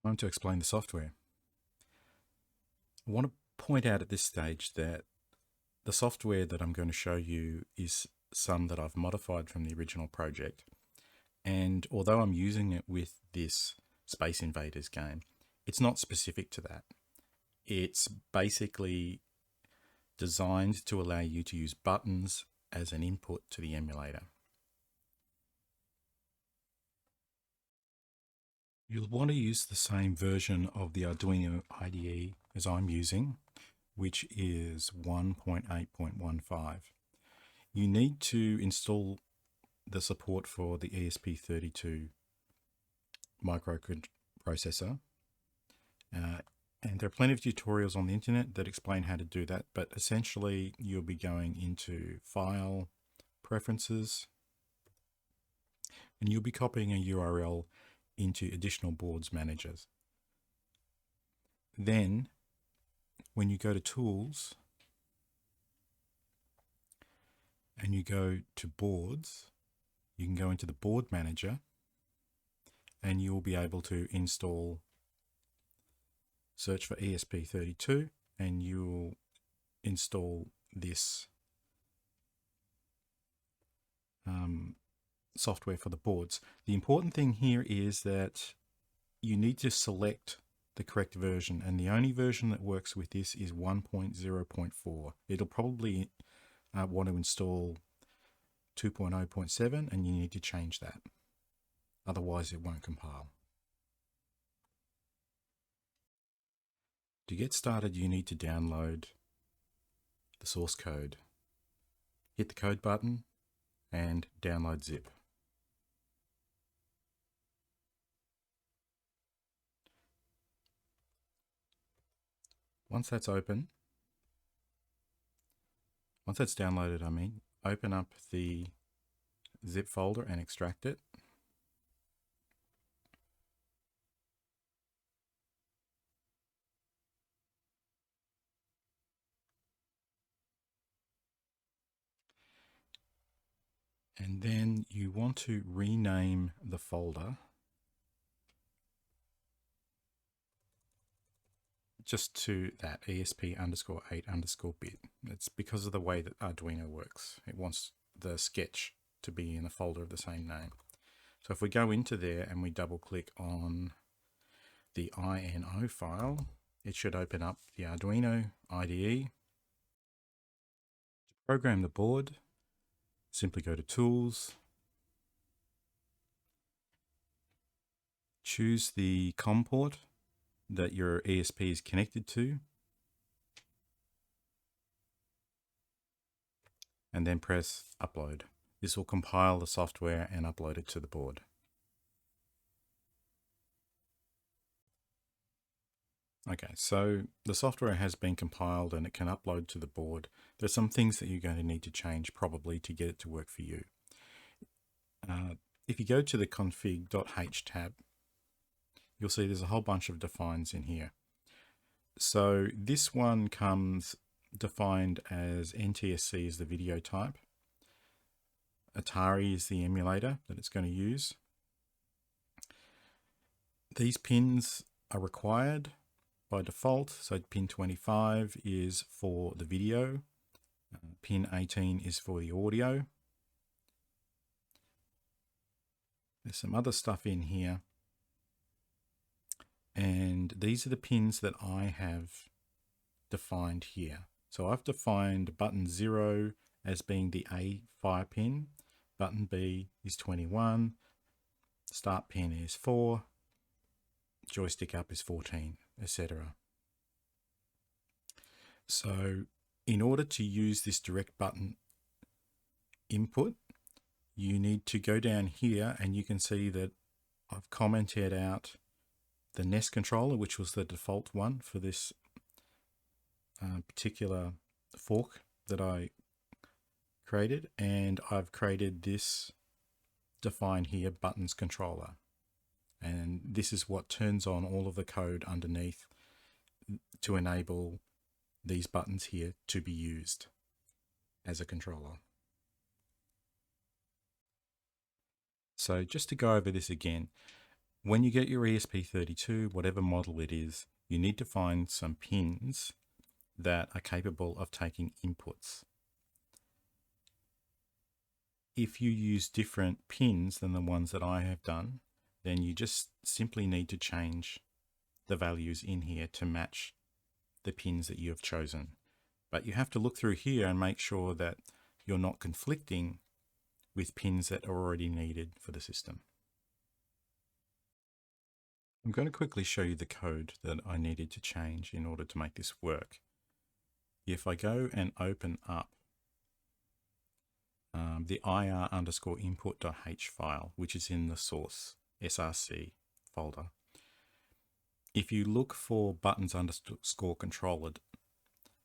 Time to explain the software. I want to point out at this stage that the software that I'm going to show you is some that I've modified from the original project. And although I'm using it with this Space Invaders game, it's not specific to that. It's basically designed to allow you to use buttons as an input to the emulator. You'll want to use the same version of the Arduino IDE as I'm using, which is 1.8.15. You need to install the support for the ESP32 microprocessor. And there are plenty of tutorials on the internet that explain how to do that, but essentially you'll be going into File, Preferences, and you'll be copying a URL into Additional Boards Managers. Then, when you go to Tools, and you go to Boards, you can go into the Board Manager, and you'll be able to search for ESP32, and you'll install this software for the boards. The important thing here is that you need to select the correct version, and the only version that works with this is 1.0.4. It'll probably want to install 2.0.7, and you need to change that. Otherwise, it won't compile. To get started, you need to download the source code. Hit the code button and download zip. Once that's downloaded, open up the zip folder and extract it. And then you want to rename the folder just to that ESP_8_bit. It's because of the way that Arduino works. It wants the sketch to be in a folder of the same name. So if we go into there and we double click on the INO file, it should open up the Arduino IDE. To program the board, simply go to Tools, choose the COM port that your ESP is connected to, and then press Upload. This will compile the software and upload it to the board. Okay, so the software has been compiled and it can upload to the board. There's some things that you're going to need to change probably to get it to work for you. If you go to the config.h tab, you'll see there's a whole bunch of defines in here. So this one comes defined as NTSC is the video type. Atari is the emulator that it's going to use. These pins are required by default. So pin 25 is for the video. Pin 18 is for the audio. There's some other stuff in here. And these are the pins that I have defined here. So I've defined button 0 as being the A fire pin. Button B is 21. Start pin is 4. Joystick up is 14, etc. So in order to use this direct button input, you need to go down here and you can see that I've commented out the NES controller, which was the default one for this particular fork that I created, and I've created this define here buttons controller, and this is what turns on all of the code underneath to enable these buttons here to be used as a controller. So just to go over this again, When you get your ESP32, whatever model it is, you need to find some pins that are capable of taking inputs. If you use different pins than the ones that I have done, then you just simply need to change the values in here to match the pins that you have chosen. But you have to look through here and make sure that you're not conflicting with pins that are already needed for the system. I'm going to quickly show you the code that I needed to change in order to make this work. If I go and open up the ir_input.h file, which is in the source src folder, if you look for buttons_controller,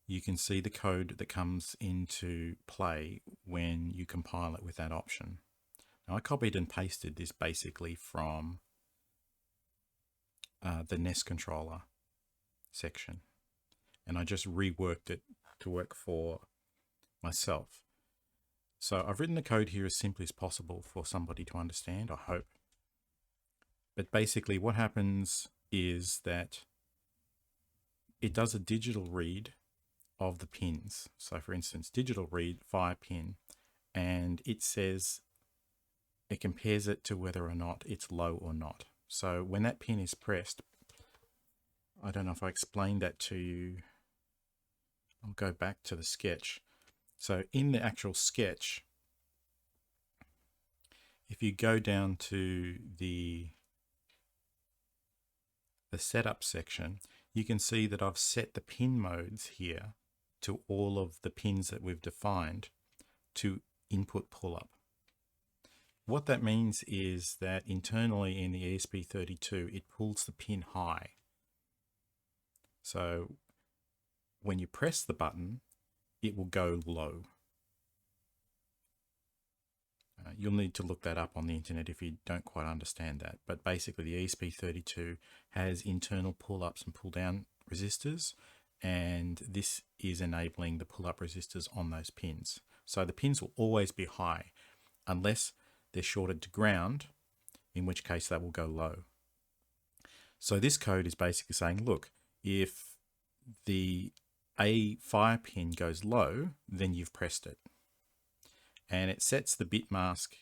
you can see the code that comes into play when you compile it with that option. Now, I copied and pasted this basically from the NES controller section, and I just reworked it to work for myself. So I've written the code here as simply as possible for somebody to understand, I hope. But basically what happens is that it does a digital read of the pins. So for instance, digital read 5 pin, and it says, it compares it to whether or not it's low or not. So when that pin is pressed, I don't know if I explained that to you. I'll go back to the sketch. So in the actual sketch, if you go down to the setup section, you can see that I've set the pin modes here to all of the pins that we've defined to input pull-up. What that means is that internally in the ESP32, it pulls the pin high. So when you press the button, it will go low. You'll need to look that up on the internet if you don't quite understand that. But basically the ESP32 has internal pull-ups and pull-down resistors, and this is enabling the pull-up resistors on those pins. So the pins will always be high unless they're shorted to ground, in which case they will go low. So this code is basically saying, look, if the A fire pin goes low, then you've pressed it. And it sets the bit mask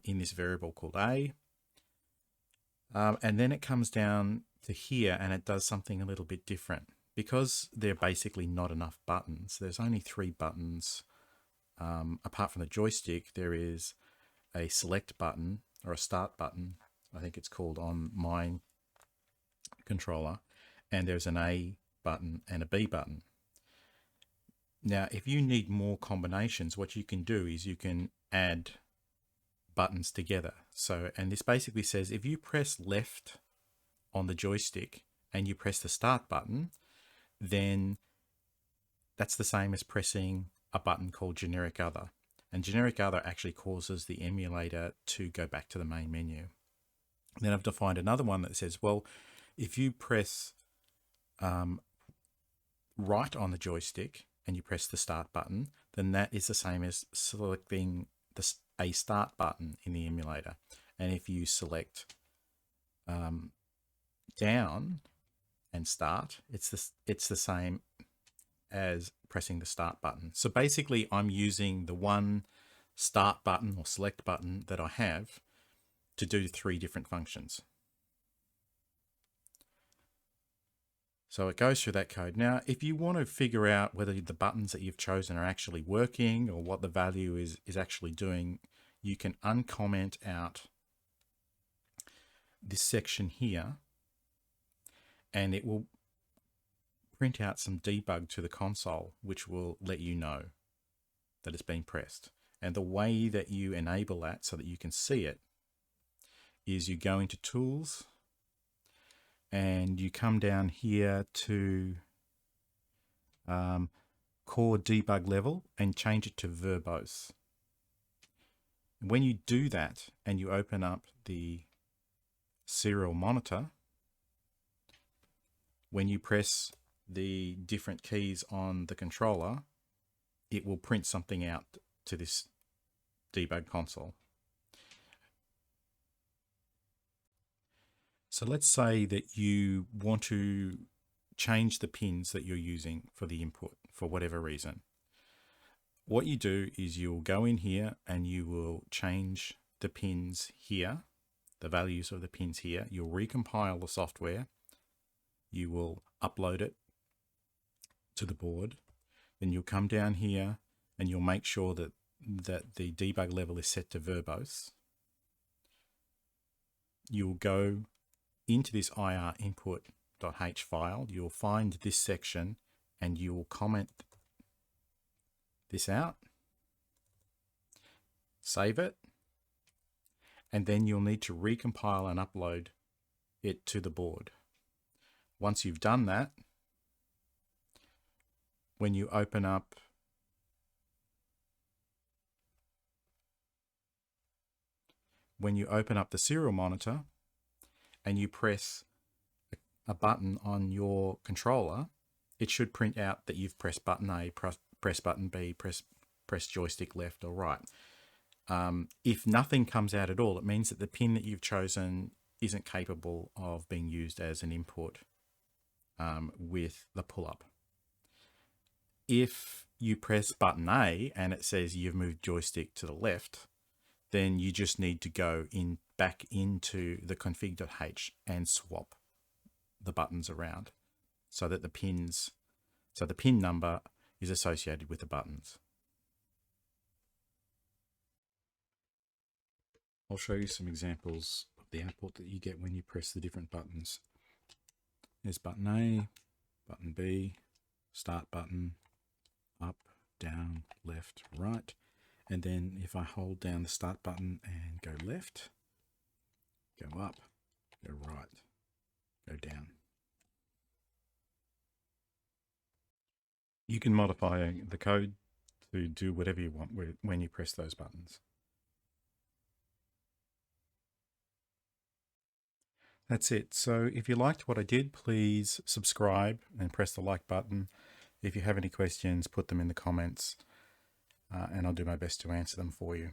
in this variable called A. And then it comes down to here and it does something a little bit different. Because they're basically not enough buttons, there's only 3 buttons. Apart from the joystick, there is a select button or a start button, I think it's called on my controller, and there's an A button and a B button. Now, if you need more combinations, what you can do is you can add buttons together. So, and this basically says if you press left on the joystick and you press the start button, then that's the same as pressing a button called generic other. And generic other actually causes the emulator to go back to the main menu. Then I've defined another one that says, well, if you press right on the joystick and you press the start button, then that is the same as selecting a start button in the emulator. And if you select down and start, it's the same as pressing the start button. So basically I'm using the one start button or select button that I have to do 3 different functions. So it goes through that code. Now, if you want to figure out whether the buttons that you've chosen are actually working or what the value is actually doing, you can uncomment out this section here, and it will print out some debug to the console, which will let you know that it's been pressed. And the way that you enable that so that you can see it is you go into Tools, and you come down here to Core Debug Level and change it to Verbose. When you do that and you open up the serial monitor, when you press the different keys on the controller, it will print something out to this debug console. So let's say that you want to change the pins that you're using for the input for whatever reason. What you do is you'll go in here and you will change the pins here, the values of the pins here. You'll recompile the software. You will upload it to the board. Then you'll come down here and you'll make sure that the debug level is set to verbose. You'll go into this IR input.h file. You'll find this section and you will comment this out, save it, and then you'll need to recompile and upload it to the board. Once you've done that, when you open up the serial monitor and you press a button on your controller, it should print out that you've pressed button A, press button B, press joystick left or right. If nothing comes out at all, it means that the pin that you've chosen isn't capable of being used as an input with the pull-up. If you press button A and it says you've moved joystick to the left, then you just need to go back into the config.h and swap the buttons around so that the pin number is associated with the buttons. I'll show you some examples of the output that you get when you press the different buttons. There's button A, button B, start button, up, down, left, right. And then if I hold down the start button and go left, go up, go right, go down. You can modify the code to do whatever you want when you press those buttons. That's it. So if you liked what I did, please subscribe and press the like button. If you have any questions, put them in the comments and I'll do my best to answer them for you.